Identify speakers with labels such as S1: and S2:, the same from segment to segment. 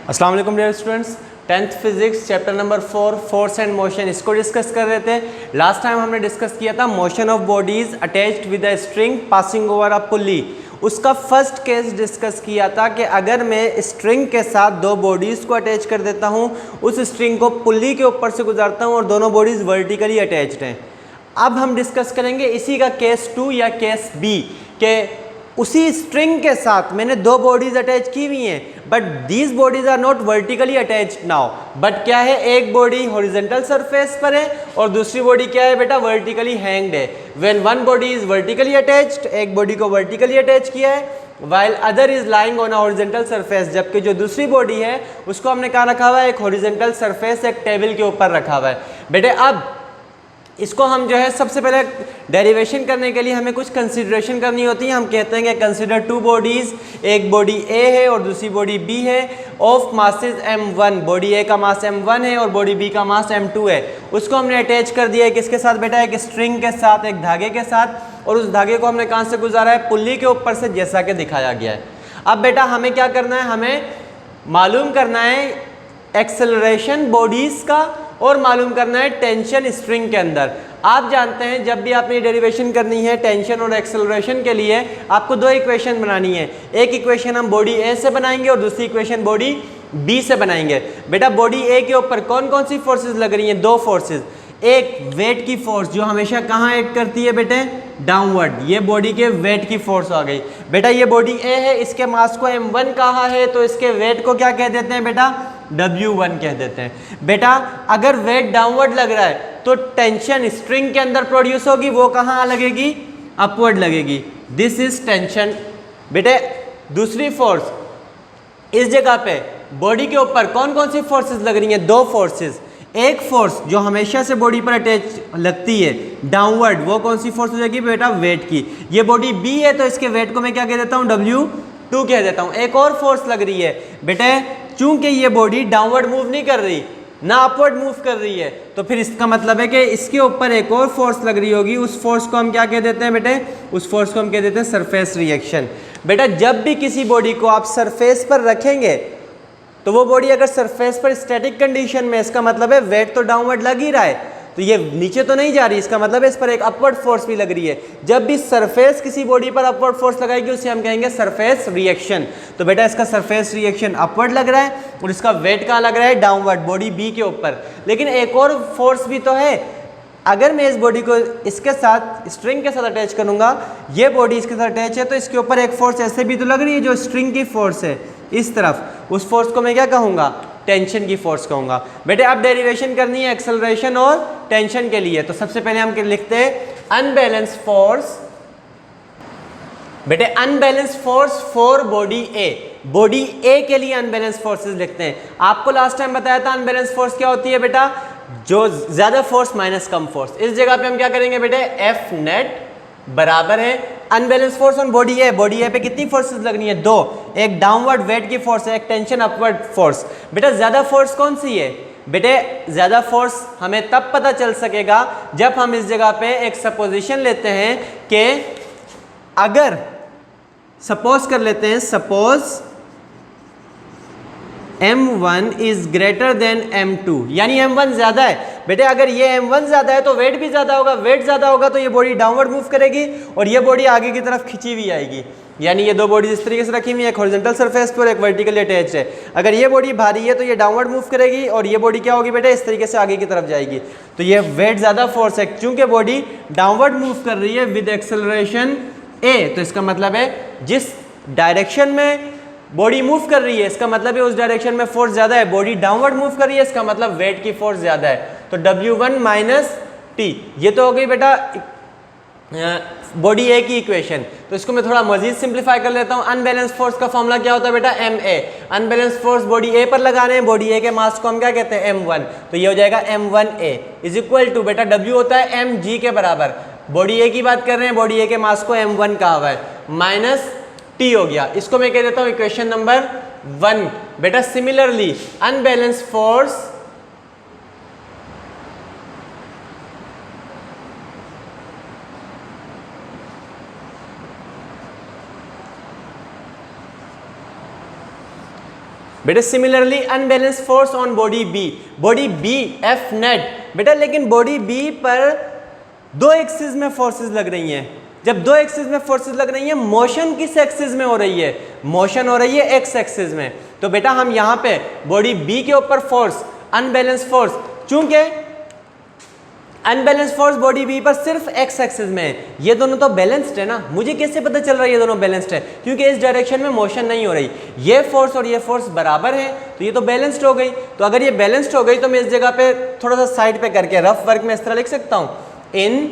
S1: अस्सलाम वालेकुम dear students, 10th physics chapter number 4 force and motion इसको डिस्कस कर रहे थे। लास्ट टाइम हमने डिस्कस किया था motion of bodies attached with a string passing over a pulley. उसका फर्स्ट केस डिस्कस किया था कि अगर मैं स्ट्रिंग के साथ दो बॉडीज़ को अटैच कर देता हूँ, उस स्ट्रिंग को पुली के ऊपर से गुजारता हूँ और दोनों बॉडीज़ वर्टिकली अटैच्ड हैं। अब हम डिस्कस करेंगे इसी का केस 2 या केस बी के उसी स्ट्रिंग के साथ मैंने दो बॉडीज अटैच की हुई हैं, but these bodies are not vertically attached now. But क्या है, एक बॉडी हॉरिजॉन्टल सरफेस पर है और दूसरी बॉडी क्या है बेटा, वर्टिकली हैंग्ड है। When one body is vertically attached, एक बॉडी को वर्टिकली अटैच किया है, while other is lying on a horizontal surface, जबकि जो दूसरी बॉडी है उसको हमने कहाँ रखा हुआ है, एक हॉरिजॉन्टल सरफेस, एक टेबल के ऊपर रखा हुआ है। बेटे अब इसको हम जो है सबसे पहले डेरिवेशन करने के लिए हमें कुछ कंसीडरेशन करनी होती है। हम कहते हैं कि कंसीडर टू बॉडीज, एक बॉडी ए है और दूसरी बॉडी बी है, ऑफ मासेस m1। बॉडी ए का मास m1 है और बॉडी बी का मास m2 है। उसको हमने अटैच कर दिया है किसके साथ बेटा, एक स्ट्रिंग के साथ, एक धागे के साथ, और उस धागे को हमने कहाँ से गुजारा है, पुल्ली के ऊपर से, जैसा कि दिखाया गया है। अब बेटा हमें क्या करना है, हमें मालूम करना है एक्सेलरेशन बॉडीज का और मालूम करना है टेंशन स्ट्रिंग के अंदर। आप जानते हैं जब भी आपने डेरिवेशन करनी है टेंशन और एक्सेलरेशन के लिए आपको दो इक्वेशन बनानी है। एक इक्वेशन हम बॉडी ए से बनाएंगे और दूसरी इक्वेशन बॉडी बी से बनाएंगे। बेटा बॉडी ए के ऊपर कौन कौन सी फोर्सेस लग रही हैं, दो फोर्सेस। एक वेट की फोर्स जो हमेशा कहाँ एक्ट करती है बेटे, डाउनवर्ड, ये बॉडी के वेट की फोर्स आ गई। बेटा ये बॉडी ए है, इसके मास को m1 कहा है तो इसके वेट को क्या कह देते हैं बेटा, W1 कह देते हैं। बेटा अगर वेट डाउनवर्ड लग रहा है तो टेंशन स्ट्रिंग के अंदर प्रोड्यूस होगी, वो कहाँ लगेगी, अपवर्ड लगेगी। This is tension. बेटे दूसरी फोर्स, इस जगह पे बॉडी के ऊपर कौन कौन सी फोर्सेस लग रही हैं, दो फोर्सेस। एक फोर्स जो हमेशा से बॉडी पर अटैच लगती है डाउनवर्ड, वो कौन सी फोर्स हो जाएगी बेटा, वेट की। ये बॉडी बी है तो इसके वेट को मैं क्या कह देता हूँ, W2 कह देता हूँ। एक और फोर्स लग रही है बेटे, चूंकि ये बॉडी डाउनवर्ड मूव नहीं कर रही ना अपवर्ड मूव कर रही है, तो फिर इसका मतलब है कि इसके ऊपर एक और फोर्स लग रही होगी। उस फोर्स को हम क्या कह देते हैं बेटे, उस फोर्स को हम कह देते हैं सरफेस रिएक्शन। बेटा जब भी किसी बॉडी को आप सरफेस पर रखेंगे तो वो बॉडी अगर सरफेस पर स्टैटिक कंडीशन में, इसका मतलब है वेट तो डाउनवर्ड लग ही रहा है, तो ये नीचे तो नहीं जा रही, इसका मतलब है इस पर एक अपवर्ड फोर्स भी लग रही है। जब भी सरफेस किसी बॉडी पर अपवर्ड फोर्स लगाएगी उसे हम कहेंगे सरफेस रिएक्शन। तो बेटा इसका सरफेस रिएक्शन अपवर्ड लग रहा है और इसका वेट कहाँ लग रहा है, डाउनवर्ड, बॉडी बी के ऊपर। लेकिन एक और फोर्स भी तो है, अगर मैं इस बॉडी को इसके साथ स्ट्रिंग के साथ अटैच करूंगा, ये बॉडी इसके साथ अटैच है तो इसके ऊपर एक फोर्स ऐसे भी तो लग रही है जो स्ट्रिंग की फोर्स है इस तरफ, उस फोर्स को मैं क्या कहूँगा, टेंशन की फोर्स कहूँगा। बेटे अब डेरिवेशन करनी है एक्सेलरेशन और टेंशन के लिए, तो सबसे पहले हम लिखते हैं अनबैलेंस फोर्स। बेटे unbalance force for body A, body A के लिए अनबैलेंस फोर्सेस लिखते हैं। आपको लास्ट टाइम बताया था अनबैलेंस फोर्स क्या होती है बेटा, जो ज्यादा फोर्स माइनस कम फोर्स। इस जगह पे हम क्या करेंगे बेटे, एफ नेट बराबर है unbalance force on body A. Body A पे कितनी फोर्सेस लगनी है, दो, एक डाउनवर्ड वेट की फोर्स है, एक टेंशन अपवर्ड फोर्स। बेटा ज्यादा फोर्स कौन सी है, बेटे ज्यादा फोर्स हमें तब पता चल सकेगा जब हम इस जगह पे एक सपोजिशन लेते हैं कि अगर सपोज कर लेते हैं, suppose m1 is greater than m2, यानी m1 ज्यादा है। बेटे अगर ये m1 ज्यादा है तो वेट भी ज्यादा होगा, वेट ज्यादा होगा तो ये बॉडी डाउनवर्ड मूव करेगी और ये बॉडी आगे की तरफ खिंची हुई आएगी। यानी ये दो बॉडी इस तरीके से रखी हुई है, एक हॉरिजॉन्टल सरफेस पर, एक वर्टिकली अटैच है। अगर ये बॉडी भारी है तो ये डाउनवर्ड मूव करेगी और ये बॉडी क्या होगी बेटे, इस तरीके से आगे की तरफ जाएगी। तो ये वेट ज्यादा फोर्स है, चूंकि बॉडी डाउनवर्ड मूव कर रही है विद एक्सेलरेशन ए, तो इसका मतलब है जिस डायरेक्शन में बॉडी मूव कर रही है इसका मतलब है उस डायरेक्शन में फोर्स ज्यादा है। बॉडी डाउनवर्ड मूव कर रही है इसका मतलब वेट की फोर्स ज्यादा है, तो W1 माइनस टी। ये तो हो गई बेटा बॉडी ए की इक्वेशन। तो इसको मैं थोड़ा मजीद सिंप्लीफाई कर लेता हूँ। अनबैलेंस फोर्स का फॉर्मूला क्या होता है बेटा, MA। अनबैलेंस फोर्स बॉडी ए पर लगा रहे हैं, बॉडी ए के मास को हम क्या कहते हैं, M1, तो ये हो जाएगा M1A इज इक्वल टू, बेटा W होता है mg के बराबर, बॉडी ए की बात कर रहे हैं, बॉडी ए के मास को M1 कहा हुआ है, माइनस टी हो गया। इसको मैं कह देता हूं इक्वेशन नंबर 1। बेटा सिमिलरली अनबैलेंस फोर्स बेटा similarly unbalance force on body B, body B F net, बेटा लेकिन बॉडी बी पर दो एक्सिस में फोर्सेस लग रही हैं। जब दो एक्सिस में फोर्सेस लग रही हैं, मोशन किस एक्सिस में हो रही है? मोशन हो रही है एक्स एक्सिस में। तो बेटा हम यहाँ पे बॉडी बी के ऊपर फोर्स, अनबैलेंस फोर्स, चूंकि अनबैलेंस फोर्स बॉडी बी पर सिर्फ एक्स एक्सिस में है, ये दोनों तो बैलेंस्ड है ना। मुझे कैसे पता चल रहा है ये दोनों बैलेंस्ड है? क्योंकि इस डायरेक्शन में मोशन नहीं हो रही, ये फोर्स और ये फोर्स बराबर है, तो ये तो बैलेंस्ड हो गई। तो अगर ये बैलेंस्ड हो गई तो मैं इस जगह पे थोड़ा सा साइड पे करके रफ वर्क में इस तरह लिख सकता हूँ, इन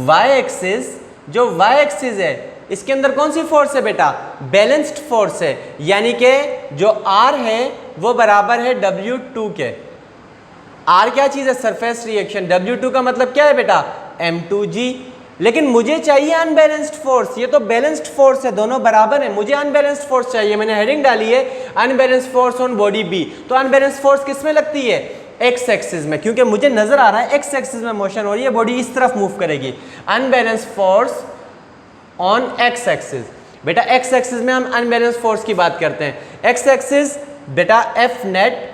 S1: वाई एक्सिस, जो वाई एक्सिस है इसके अंदर कौन सी फोर्स है बेटा? बैलेंस्ड फोर्स है, यानी कि जो आर है वो बराबर है W2 के। आर क्या चीज़ है? Surface reaction. W2 का मतलब क्या है बेटा? M2G। लेकिन मुझे चाहिए अनबैलेंस्ड फोर्स, ये तो बैलेंस्ड फोर्स है, दोनों बराबर है, मुझे अनबैलेंस्ड फोर्स चाहिए। मैंने हेडिंग डाली है unbalanced force on body B. तो अनबैलेंस्ड फोर्स किस में लगती है? एक्स एक्सिस में, क्योंकि मुझे नजर आ रहा है एक्स एक्सिस में मोशन हो रही है, बॉडी इस तरफ मूव करेगी। Unbalanced force on x axis, बेटा एक्स एक्सिस में हम अनबैलेंस्ड फोर्स की बात करते हैं। एक्स एक्सिस बेटा एफ नेट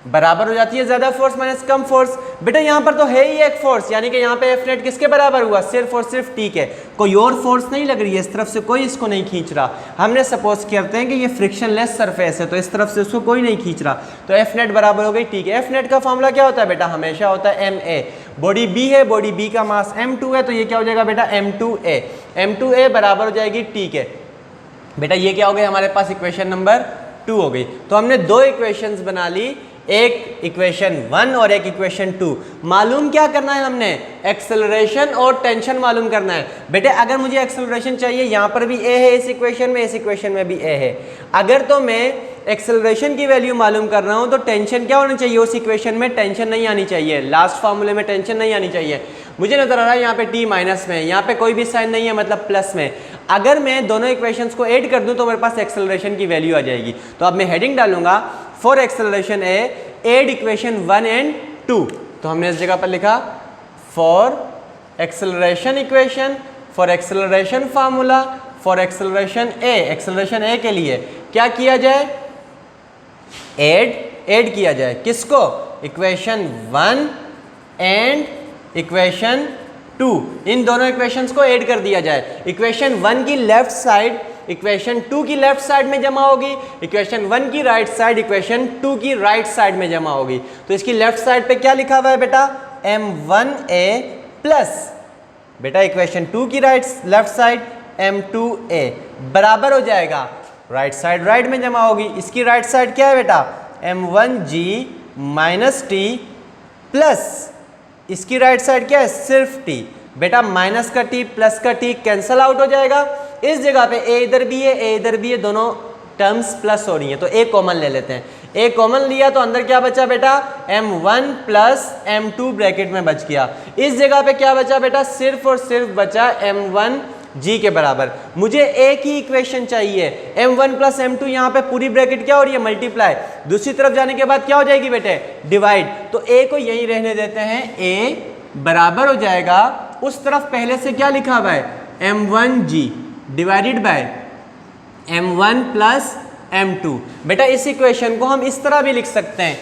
S1: बराबर हो जाती है ज्यादा फोर्स माइनस कम फोर्स। बेटा यहाँ पर तो है ही एक फोर्स, यानी कि यहाँ पे एफ नेट किसके बराबर हुआ? सिर्फ और सिर्फ टी के। कोई और फोर्स नहीं लग रही है, इस तरफ से कोई इसको नहीं खींच रहा। हमने सपोज करते हैं कि ये फ्रिक्शनलेस सरफेस है, तो इस तरफ से उसको कोई नहीं खींच रहा, तो एफ नेट बराबर हो गई टी के। एफ नेट का फॉर्मूला क्या होता है बेटा? हमेशा होता है MA। बॉडी बी है, बॉडी बी का मास M2 है, तो ये क्या हो जाएगा बेटा? M2A। M2A बराबर हो जाएगी टी के। बेटा ये क्या हो गई हमारे पास? इक्वेशन नंबर 2 हो गई। तो हमने दो इक्वेशंस बना ली, एक इक्वेशन 1 और एक इक्वेशन 2। मालूम क्या करना है हमने? एक्सेलरेशन और टेंशन मालूम करना है। बेटे अगर मुझे एक्सेलरेशन चाहिए, यहाँ पर भी ए है इस इक्वेशन में, इस इक्वेशन में भी ए है। अगर तो मैं एक्सेलरेशन की वैल्यू मालूम कर रहा हूँ तो टेंशन क्या होनी चाहिए? उस इक्वेशन में टेंशन नहीं आनी चाहिए, लास्ट फार्मूले में टेंशन नहीं आनी चाहिए। मुझे नजर आ रहा है यहाँ पे टी माइनस में, यहाँ पे कोई भी साइन नहीं है, मतलब प्लस में। अगर मैं दोनों इक्वेशंस को ऐड कर दूं तो मेरे पास एक्सेलरेशन की वैल्यू आ जाएगी। तो अब मैं हेडिंग डालूंगा for acceleration A, add equation 1 and 2। तो हमने इस जगह पर लिखा for acceleration equation, for acceleration formula, for acceleration A. Acceleration A के लिए क्या किया जाए? ऐड किया जाए किसको? इक्वेशन 1 एंड इक्वेशन 2, इन दोनों इक्वेशंस को ऐड कर दिया जाए। इक्वेशन 1 की लेफ्ट साइड इक्वेशन 2 की लेफ्ट साइड में जमा होगी, इक्वेशन 1 की राइट साइड इक्वेशन 2 की राइट साइड में जमा होगी। तो इसकी लेफ्ट साइड पे क्या लिखा हुआ है बेटा? M1A प्लस बेटा इक्वेशन 2 की लेफ्ट साइड M2A बराबर हो जाएगा, राइट साइड राइट में जमा होगी। इसकी राइट साइड क्या है बेटा? M1G माइनस टी प्लस इसकी राइट साइड क्या है? सिर्फ टी। बेटा माइनस का टी प्लस का टी कैंसल आउट हो जाएगा। इस जगह पे ए इधर भी है, ए इधर भी है, दोनों टर्म्स प्लस हो रही हैं, तो ए कॉमन ले लेते हैं। ए कॉमन लिया तो अंदर क्या बचा बेटा? M1 प्लस M2 ब्रैकेट में बच गया। इस जगह पे क्या बचा बेटा? सिर्फ और सिर्फ बचा M1G के बराबर। मुझे एक ही इक्वेशन चाहिए, M1 प्लस M2, यहाँ पे पूरी ब्रैकेट क्या हो रही है? मल्टीप्लाई। दूसरी तरफ जाने के बाद क्या हो जाएगी बेटे? डिवाइड। तो ए को यही रहने देते हैं, ए बराबर हो जाएगा, उस तरफ पहले से क्या लिखा हुआ है? M1G divided by M1 plus M2। बेटा इस इक्वेशन को हम इस तरह भी लिख सकते हैं,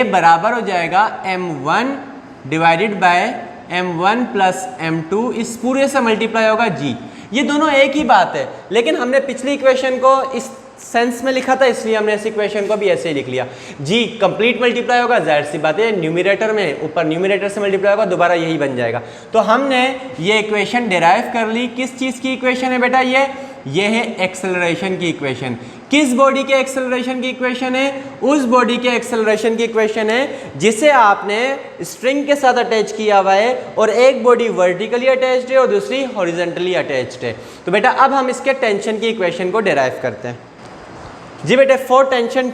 S1: A बराबर हो जाएगा M1 divided bye M1 plus M2, इस पूरे से मल्टीप्लाई होगा G। ये दोनों एक ही बात है, लेकिन हमने पिछली इक्वेशन को इस सेंस में लिखा था, इसलिए हमने इस इक्वेशन को भी ऐसे ही लिख लिया। G कंप्लीट मल्टीप्लाई होगा, जाहिर सी बात है न्यूमरेटर में, ऊपर न्यूमरेटर से मल्टीप्लाई होगा, दोबारा यही बन जाएगा। तो हमने ये इक्वेशन डिराइव कर ली। किस चीज़ की इक्वेशन है बेटा? ये है एक्सेलरेशन की इक्वेशन। किस बॉडी के एक्सेलरेशन की इक्वेशन है? उस बॉडी के एक्सेलरेशन की इक्वेशन है जिसे आपने स्ट्रिंग के साथ अटैच किया हुआ है, और एक बॉडी वर्टिकली अटैच्ड है और दूसरी हॉरिजॉन्टली अटैच्ड है। तो बेटा अब हम इसके टेंशन की इक्वेशन को डिराइव करते हैं। जी बेटे फॉर टेंशन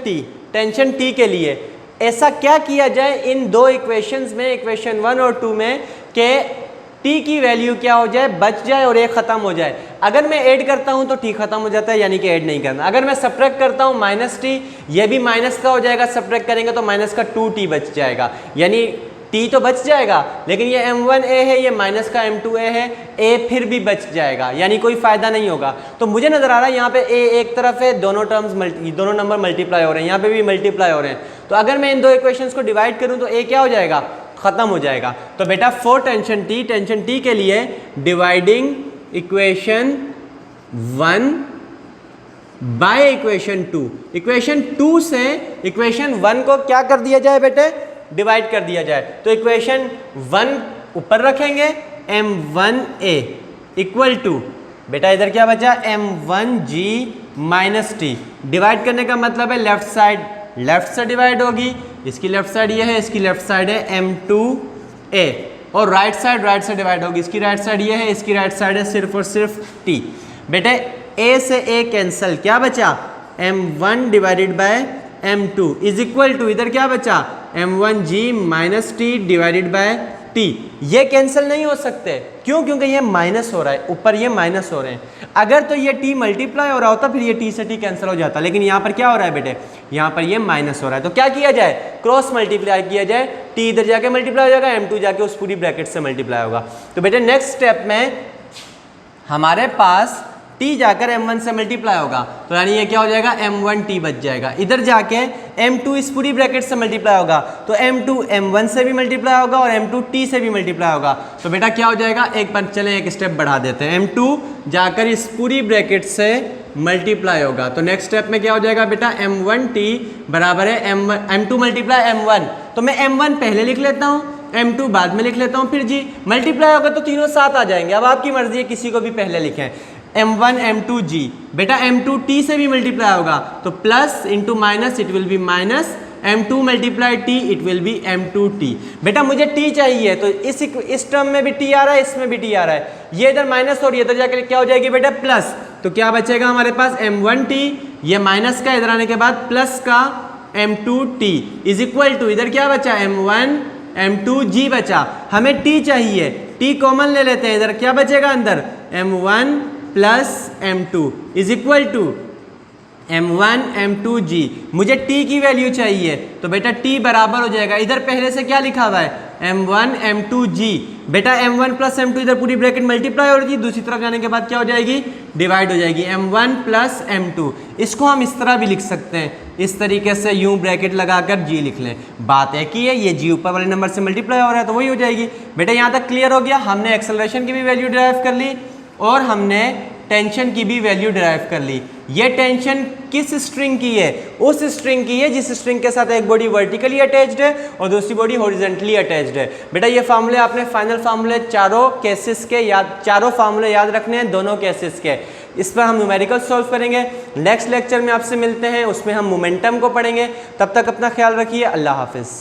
S1: टी के लिए ऐसा क्या किया जाए इन दो इक्वेशंस में, इक्वेशन 1 और 2 में, कि टी की वैल्यू क्या हो जाए? बच जाए और एक खत्म हो जाए। अगर मैं ऐड करता हूं तो टी खत्म हो जाता है, यानी कि ऐड नहीं करना। अगर मैं सब्ट्रैक्ट करता हूं माइनस टी, ये भी माइनस का हो जाएगा, सब्ट्रैक्ट करेंगे तो माइनस का 2t बच जाएगा, यानी टी तो बच जाएगा, लेकिन ये m1a है, ये माइनस का m2a है, a फिर भी बच जाएगा, यानी कोई फायदा नहीं होगा। तो मुझे नजर आ रहा है यहाँ पे a एक तरफ है, दोनों नंबर मल्टीप्लाई हो रहे हैं, यहाँ पे भी मल्टीप्लाई हो रहे हैं। तो अगर मैं इन दो इक्वेशंस को डिवाइड करूँ तो a क्या हो जाएगा, खत्म हो जाएगा। तो बेटा फॉर टेंशन t के लिए dividing equation 1 by equation 2, equation 2 से इक्वेशन 1 को क्या कर दिया जाए बेटे, डिवाइड कर दिया जाए। तो इक्वेशन 1 ऊपर रखेंगे, m1a इक्वल टू बेटा इधर क्या बचा, m1g माइनस टी। डिवाइड करने का मतलब है लेफ्ट साइड लेफ्ट से डिवाइड होगी, इसकी लेफ्ट साइड ये है, इसकी लेफ्ट साइड है m2a, और राइट साइड से डिवाइड होगी, इसकी राइट साइड ये है, इसकी राइट साइड है सिर्फ और सिर्फ t। बेटे a से a कैंसल, क्या बचा, m1 divided by m2 is equal to इधर क्या बचा, m1g minus T divided by t। ये कैंसिल नहीं हो सकते, क्यों, क्योंकि ये माइनस हो रहा है, ऊपर ये माइनस हो रहे हैं। अगर तो ये t मल्टीप्लाई हो रहा होता फिर ये t से t कैंसिल हो जाता, लेकिन यहाँ पर क्या हो रहा है बेटे, यहाँ पर ये माइनस हो रहा है। तो क्या किया जाए, क्रॉस मल्टीप्लाई किया जाए, t इधर जाके मल्टीप्लाई हो जाएगा, m2 जाके उस पूरी ब्रैकेट से मल्टीप्लाई होगा। तो बेटे नेक्स्ट स्टेप में हमारे पास t जाकर m1 से मल्टीप्लाई होगा, तो यानी ये क्या हो जाएगा, m1t बच जाएगा। इधर जाके m2 इस पूरी ब्रैकेट से मल्टीप्लाई होगा, तो m2 m1 से भी मल्टीप्लाई होगा और m2 t से भी मल्टीप्लाई होगा। तो बेटा क्या हो जाएगा, एक बार चलें एक स्टेप बढ़ा देते हैं, m2 जाकर इस पूरी ब्रैकेट से मल्टीप्लाई होगा। तो नेक्स्ट स्टेप में क्या हो जाएगा बेटा, m1t बराबर है m2 मल्टीप्लाई m1। तो मैं m1 पहले लिख लेता हूँ, m2 बाद में लिख लेता हूँ, फिर जी मल्टीप्लाई होगा तो तीनों साथ आ जाएंगे। अब आपकी मर्जी है, किसी को भी पहले लिखें, m1 m2g, बेटा m2 t से भी मल्टीप्लाई होगा, तो plus into minus it will be minus, m2 multiply t it will be m2t। बेटा मुझे t चाहिए, तो इस टर्म में भी t आ रहा है, इसमें भी t आ रहा है, ये इधर माइनस और ये इधर जाकर क्या हो जाएगी बेटा प्लस। तो क्या बचेगा हमारे पास, m1t, ये माइनस का इधर आने के बाद प्लस का m2t इज इक्वल टू इधर क्या बचा, m1 m2g बचा। हमें t चाहिए, t कॉमन ले लेते हैं, इधर क्या बचेगा अंदर, m1 plus m2 is equal to m1 m2g। मुझे t की वैल्यू चाहिए, तो बेटा t बराबर हो जाएगा, इधर पहले से क्या लिखा हुआ है, m1 m2g। बेटा m1 प्लस m2 इधर पूरी ब्रैकेट मल्टीप्लाई हो रही थी, दूसरी तरफ जाने के बाद क्या हो जाएगी, डिवाइड हो जाएगी, m1 प्लस m2। इसको हम इस तरह भी लिख सकते हैं, इस तरीके से यूं ब्रैकेट लगाकर g लिख लें। बात एक ही है, ये g ऊपर वाले नंबर से मल्टीप्लाई हो रहा है तो वही हो जाएगी। बेटा यहाँ तक क्लियर हो गया, हमने एक्सेलरेशन की भी वैल्यू डिराइव कर ली और हमने टेंशन की भी वैल्यू डिराइव कर ली। ये टेंशन किस स्ट्रिंग की है, उस स्ट्रिंग की है जिस स्ट्रिंग के साथ एक बॉडी वर्टिकली अटैच्ड है और दूसरी बॉडी हॉरिजॉन्टली अटैच्ड है। बेटा ये फार्मूले आपने फाइनल फार्मूले चारों केसेस के चारों फार्मूले याद रखने हैं, दोनों केसेस के। इस पर हम न्यूमेरिकल सॉल्व करेंगे। नेक्स्ट लेक्चर में आपसे मिलते हैं, उसमें हम मोमेंटम को पढ़ेंगे। तब तक अपना ख्याल रखिए, अल्लाह हाफिज़।